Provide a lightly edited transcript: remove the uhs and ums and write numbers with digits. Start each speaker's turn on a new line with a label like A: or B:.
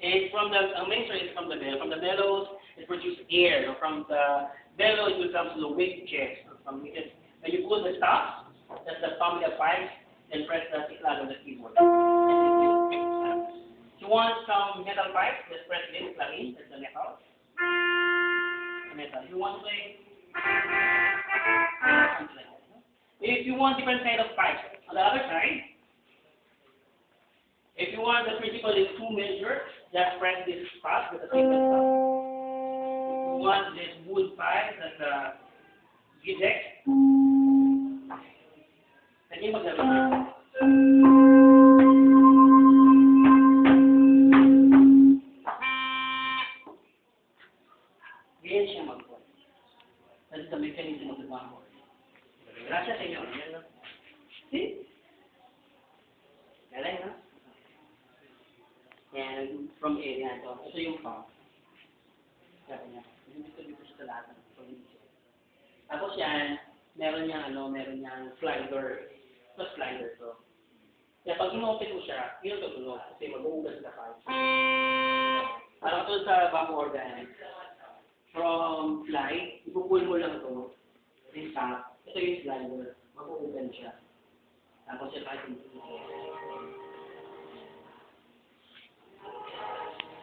A: It's from the mixture is from the bellows. From the bellows, it produces air. So from the bellows, it becomes the wick jet. So from it, when you pull the stops, that's the family of pipes, then press the tiklag on the keyboard. If you want some metal pipes, just press this plug in. That's the metal. If you want to play, something like that. If you want different kind of pipes, on the other side, if you want the principle is 2 measure, just press this spot with a single stop. If you want this wood pipe, that's a Gidex. Can you mag-gawin? Ganyan siya mag-work. That's the mechanism of the one-work. Gracias, señor. See? Galing, ha? And from area ito. Ito yung pump. Sabi niya. Dito siya sa lahat ng probinsya. Tapos yan, meron niyang slider. Ito slider to. Kaya pag inopen mo siya, yun ito tunog. Kasi mag-uugas na pipe. Parang ito sa vacuum organ. From fly, ipupul mo lang ito. Yung top. Ito yung slider. Mag-uugan siya. Tapos siya tayo